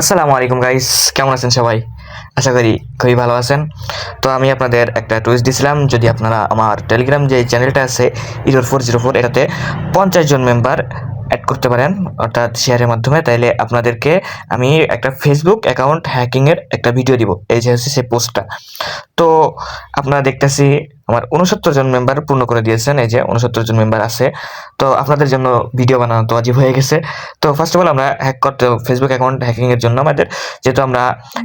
আসসালামু আলাইকুম গাইস, কেমন আছেন সবাই? আশা করি খুবই ভালো আছেন। তো আমি আপনাদের একটা টুইস্ট দিছিলাম, যদি আপনারা আমার টেলিগ্রাম যে চ্যানেলটা আছে ইরোর 404 এটাতে 50 জন মেম্বার অ্যাড করতে পারেন, অর্থাৎ শেয়ারের মাধ্যমে, তাইলে আপনাদেরকে আমি একটা ফেসবুক অ্যাকাউন্ট হ্যাকিংয়ের একটা ভিডিও দিব। এই যে হচ্ছে সেই পোস্টটা। তো আপনারা দেখতেছি আমার 69 জন মেম্বার পূর্ণ করে দিয়েছেন। এই যে 69 জন মেম্বার আছে। তো আপনাদের জন্য ভিডিও বানানো তো আজীব হয়ে গেছে। তো ফার্স্ট অফ অল আমরা হ্যাক করতে ফেসবুক অ্যাকাউন্ট হ্যাকিং এর জন্য আমাদের, যেহেতু আমরা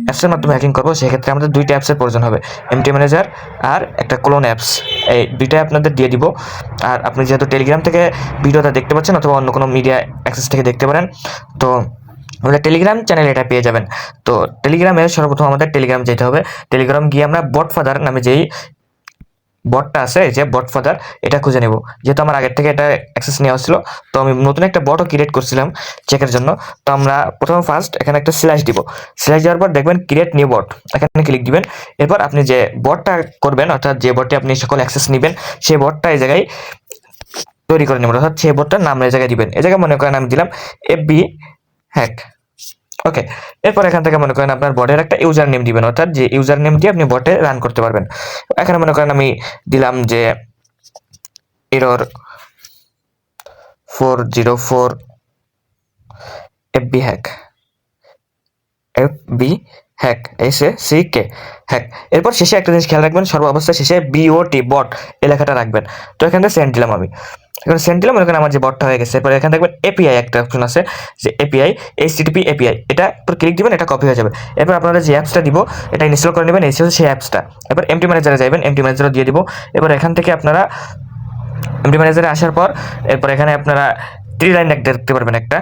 অ্যাপসের মাধ্যমে হ্যাকিং করবো, সেক্ষেত্রে আমাদের দুইটা অ্যাপসের প্রয়োজন হবে, এমটি ম্যানেজার আর একটা ক্লোন অ্যাপস। এই দুইটা আপনাদের দিয়ে দিব। আর আপনি যেহেতু টেলিগ্রাম থেকে ভিডিওটা দেখতে পাচ্ছেন অথবা অন্য কোনো মিডিয়া অ্যাক্সেস থেকে দেখতে পারেন, তো আমাদের টেলিগ্রাম চ্যানেলে এটা পেয়ে যাবেন। তো টেলিগ্রামে সর্বপ্রথম আমাদের টেলিগ্রাম যেতে হবে। টেলিগ্রাম গিয়ে আমরা বটফাদার নামে যেই বটটা আছে, এই যে বটফাদার, এটা খুঁজে নেব। যেহেতু আমার আগের থেকে এটা অ্যাক্সেস নেওয়া হচ্ছিল, তো আমি নতুন একটা বটও ক্রিয়েট করছিলাম চেকের জন্য। তো আমরা প্রথমে ফার্স্ট এখানে একটা স্ল্যাশ দিব। স্ল্যাশ দেওয়ার পর দেখবেন ক্রিয়েট নিউ বট, এখানে ক্লিক দিবেন। এরপর আপনি যে বটটা করবেন, অর্থাৎ যে বটে আপনি সকল অ্যাক্সেস নেবেন, সেই বটটা এই জায়গায় তৈরি করে নেবেন, অর্থাৎ সেই বটটার নাম এই জায়গায় দিবেন। এই জায়গায় মনে করেন আমি দিলাম এফবি হ্যাক। ওকে। এরপর এখান থেকে মনে করেন আপনার বটের একটা ইউজার নেম দিবেন, অর্থাৎ যে ইউজার নেম দিয়ে আপনি বটে রান করতে পারবেন। এখানে মনে করেন আমি দিলাম যে error 404 fb hack, fb hack এসে সিকে হ্যাক। এরপর শেষে একটা জিনিস খেয়াল রাখবেন, সর্ব অবস্থায় শেষে বিওটি বট এই লেখাটা রাখবেন। তো এখানে সেন্ড দিলাম আমি, এখানে সেন্ড দিলাম, এখানে আমার যে বটটা হয়ে গেছে। এরপর এখানে দেখবেন এপিআই একটা অপশন আছে, যে এপিআই এইচটিটিপি এপিআই, এটা উপর ক্লিক দিবেন, এটা কপি হয়ে যাবে। এরপর আপনারা যে অ্যাপসটা দিব এটা ইনস্টল করে নেবেন, এই হচ্ছে সেই অ্যাপসটা। এরপর এমটি ম্যানেজারে যাবেন, এমটি ম্যানেজারও দিয়ে দিব। এরপর এখান থেকে আপনারা এমটি ম্যানেজারে আসার পর এরপর এখানে আপনারা থ্রি লাইন দেখতে পারবেন, একটা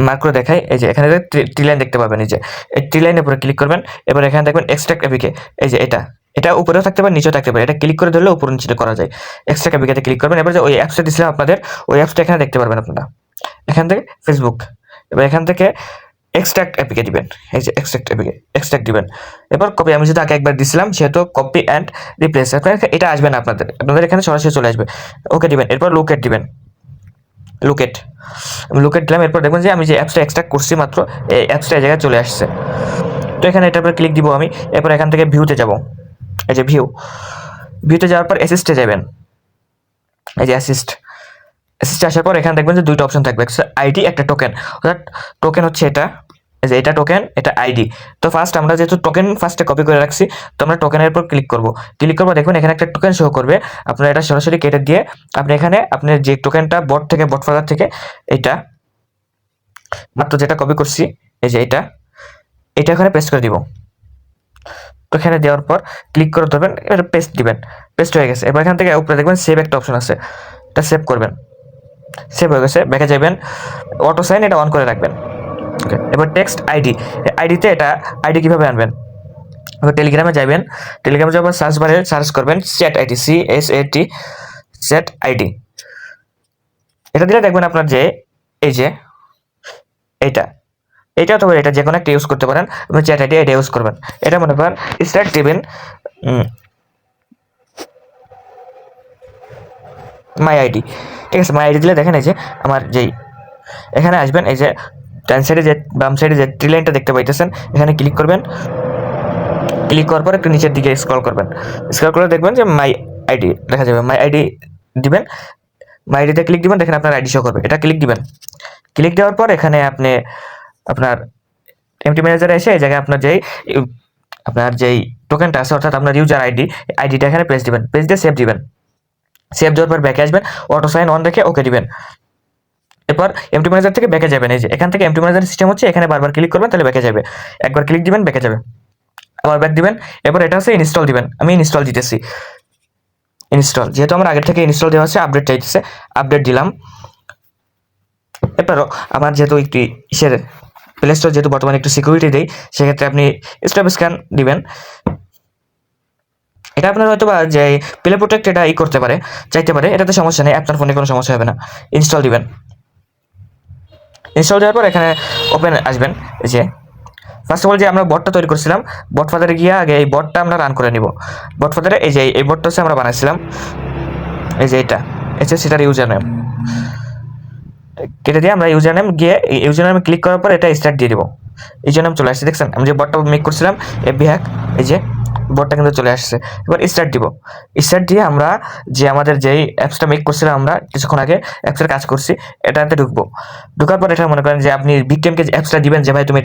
মার্ক করে দেখাই, এই যে এখানে থ্রি লাইন দেখতে পাবেন, এই যে এই থ্রি লাইনের উপরে ক্লিক করবেন। এবার এখানে দেখবেন এক্সট্রাক্ট এপিকে, এই যে এটা উপরেও থাকতে পারে, নিচেও থাকতে পারে, এটা ক্লিক করে ধরলে উপরে নিচে করা যায়। এক্সট্রাক্ট এপিকেতে ক্লিক করবেন। এবার যে ওই অ্যাপসটা দিয়েছিলাম আপনাদের, ওই অ্যাপসটা এখানে দেখতে পারবেন আপনারা, এখান থেকে ফেসবুক। এবার এখান থেকে এক্সট্রাক্ট এপিকে দিবেন, এই যে এক্সট্রাক্ট এপিকে এক্সট্রাক্ট দিবেন। এবার কপি, আমি যেটা আগে একবার দিছিলাম সেহেতু কপি অ্যান্ড রিপ্লেস, এটা আসবে না আপনাদের এখানে সরাসরি চলে আসবে। ওকে দিবেন। এরপর লোকেট দিবেন, লোকেট, আমি লোকেট দিলাম। এরপর দেখবেন যে আমি যে অ্যাপসটা এক্সট্রাক্ট করছি মাত্র, এই অ্যাপসটা এই জায়গায় চলে আসছে। তো এখানে এটার উপরে ক্লিক দিব আমি। এরপর এখান থেকে ভিউতে যাব, এই যে ভিউতে যাওয়ার পর অ্যাসিস্টে যাবেন, এই যে অ্যাসিস্টে আসার পর এখানে দেখবেন যে দুইটা অপশন থাকবে, একটা আইডি, একটা টোকেন। অর্থাৎ টোকেন হচ্ছে এটা, এই যে এটা টোকেন, এটা আইডি। তো ফার্স্ট আমরা যেহেতু টোকেন ফার্স্টে কপি করে রাখছি, তো আমরা টোকেনের উপর ক্লিক করব। ক্লিক করবো, দেখবেন এখানে একটা টোকেন শো করবে। আপনারা এটা সরাসরি কেটে দিয়ে আপনি এখানে আপনার যে টোকেনটা বট ফাদার থেকে, এটা মাত্র যেটা কপি করছি, এই যে এটা এখানে পেস্ট করে দিব। তো এখানে দেওয়ার পর ক্লিক করে ধরবেন, এটা পেস্ট দিবেন, পেস্ট হয়ে গেছে। এবার এখান থেকে উপরে দেখবেন সেভ একটা অপশন আছে, এটা সেভ করবেন। সেভ হয়ে গেছে, ব্যাকে যাবেন, অটো সাইন এটা অন করে রাখবেন। ওকে। এবার টেক্সট আইডিতে এটা আইডি কীভাবে আনবেন, এবার টেলিগ্রামে যাবেন, টেলিগ্রামে যাওয়ার সার্চ বারে সার্চ করবেন chat ID, CSAT chat ID. এটা দিলে দেখবেন আপনার যে এই যে এইটা অথবা এটা যে কোনো একটা ইউজ করতে পারেন। আপনি চ্যাট আইডি এটা ইউজ করবেন। এটা মনে করেন স্টার্ট দিবেন মাই আইডি, ঠিক আছে। মাই আইডি দিলে দেখেন এই যে আমার যেই এখানে আসবেন, এই যে ডান সাইডে যে বাম সাইডে যে ট্রি লাইনটা দেখতে পাইতেছেন, এখানে ক্লিক করবেন। ক্লিক করার পর একটু নিচের দিকে স্ক্রল করবেন, স্ক্রল করে দেখবেন যে মাই আইডি দেখা যাবে, মাই আইডি দিবেন। মাই আইডিতে ক্লিক দিবেন, দেখেন আপনার আইডি শো করবে, এটা ক্লিক দিবেন। ক্লিক দেওয়ার পর এখানে আপনি আপনার এমটি ম্যানেজারে এসে এই জায়গায় আপনার যেই টোকেনটা আছে, অর্থাৎ আপনার ইউজার আইডিটা এখানে পেস্ট দিবেন, পেস্ট দিয়ে সেভ দিবেন। সেভ দেওয়ার পর ব্যাকে আসবেন, অটো সাইন অন রেখে ওকে দিবেন। এরপর এমটি ম্যানেজার থেকে ব্যাকে যাবেন, এই যে এখান থেকে এমটি ম্যানেজার সিস্টেম হচ্ছে, এখানে বারবার ক্লিক করবেন তাহলে ব্যাকে যাবে। একবার ক্লিক দিবেন, ব্যাকে যাবে, আবার ব্যাক দিবেন। এরপর এটা হচ্ছে ইনস্টল দিবেন, আমি ইনস্টল দিতেছি। ইনস্টল যেহেতু আমার আগের থেকে ইনস্টল দেওয়া আছে, আপডেট চাইতেছে, আপডেট দিলাম। এরপরও আমার যেহেতু একটু ইসের প্লে স্টোর যেহেতু বর্তমানে একটু সিকিউরিটি দেয়, সেক্ষেত্রে আপনি স্টপ স্ক্যান দিবেন। এটা আপনার হয়তো বা যে প্লে প্রোটেক্ট এটা করতে পারে, চাইতে পারে, এটাতে সমস্যা নেই, আপনার ফোনে কোনো সমস্যা হবে না। ইনস্টল দিবেন। ইনস্টল দেওয়ার পর এখানে ওপেন আসবেন, এই যে ফার্স্ট অফ অল যে আমরা বটটা তৈরি করছিলাম, বট ফাদারে গিয়ে আগে এই বটটা আমরা রান করে নিব। বট ফাদারে এই যে এই বটটা হচ্ছে আমরা বানাইছিলাম, এই যে এটা সেটার ইউজার নেম। কেটে দিয়ে আমরা ইউজার নেম গিয়ে ইউজার নেমে ক্লিক করার পর এটা স্টার্ট দিয়ে দেবো। ইউজার নেম চলে আসছে, দেখছেন আমি যে বটটা মেক করছিলাম এফবি হ্যাক, এই যে বটটা কিন্তু চলে আসছে। এবার স্টার্ট দিব, স্টার্ট দিয়ে আমরা যে আমাদের যেই অ্যাপসটা মেক করছিলাম আমরা কিছুক্ষণ আগে অ্যাপসের কাজ করছি, এটাতে ঢুকবো। ঢোকার পর এটা মনে করেন যে আপনি ভিকটিমকে যে অ্যাপসটা দিবেন যে ভাই তুমি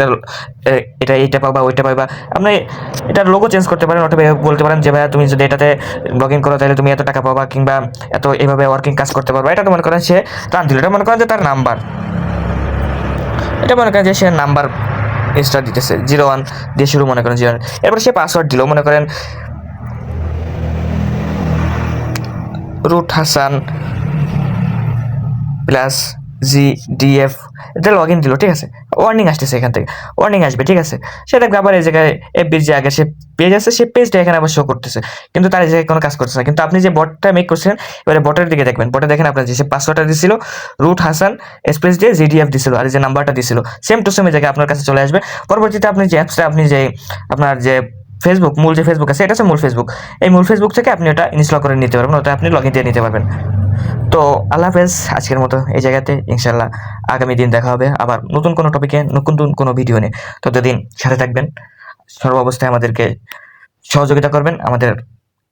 এটা এইটা পাবা ওইটা পাবা, আপনি এটার লোগো চেঞ্জ করতে পারেন, অথবা বলতে পারেন যে ভাই তুমি যদি এটাতে লগ ইন করো তাহলে তুমি এত টাকা পাবা, কিংবা এত এইভাবে ওয়ার্কিং কাজ করতে পারবা। এটা তো মনে করেন সে টান দিল, এটা মনে করেন যে তার নাম্বার, এটা মনে করেন যে সে নাম্বার স্টার দিতেছে 01 দিয়ে শুরু, মনে করেন 01। এরপর সে পাসওয়ার্ড দিল, মনে করেন রুট হাসান প্লাস GDF, এটা লগ ইন দিল, ঠিক আছে। ওয়ার্নিং আসতেছে এখান থেকে, ওয়ার্নিং আসবে, ঠিক আছে। সে দেখবে আবার এই জায়গায় এফবির যে আগে সে পেজ আছে সেই পেজটা এখানে আবার শো করতেছে, কিন্তু তার এই জায়গায় কোনো কাজ করতেছে না। কিন্তু আপনি যে বটটা মেক করছেন, এবারে বটের দিকে দেখবেন, বটে দেখেন আপনার যে সে পাসওয়ার্ডটা দিছিল রুট হাসান স্পেস দিয়ে GDF দিছিল, আর যে নাম্বারটা দিছিল সেম টু সেম এই জায়গায় আপনার কাছে চলে আসবে। পরবর্তীতে আপনি যে অ্যাপসটা, আপনি যে আপনার যে ফেসবুক, মূল যে ফেসবুক আছে এটা হচ্ছে মূল ফেসবুক, এই মূল ফেসবুক থেকে আপনি ওটা ইনস্টল করে নিতে পারবেন, ওটা আপনি লগ ইন দিয়ে নিতে পারবেন। তো আল্লাহ হাফেজ আজকের মতো এই জায়গাতে, ইনশাল্লাহ আগামী দিন দেখা হবে আবার নতুন কোনো টপিকে, নতুন কোনো ভিডিও নিয়ে। ততদিন সাথে থাকবেন, সর্ব অবস্থায় আমাদেরকে সহযোগিতা করবেন, আমাদের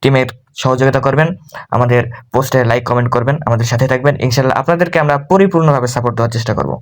টিমের সহযোগিতা করবেন, আমাদের পোস্টে লাইক কমেন্ট করবেন, আমাদের সাথে থাকবেন। ইনশাল্লাহ আপনাদেরকে আমরা পরিপূর্ণভাবে সাপোর্ট দেওয়ার চেষ্টা করব।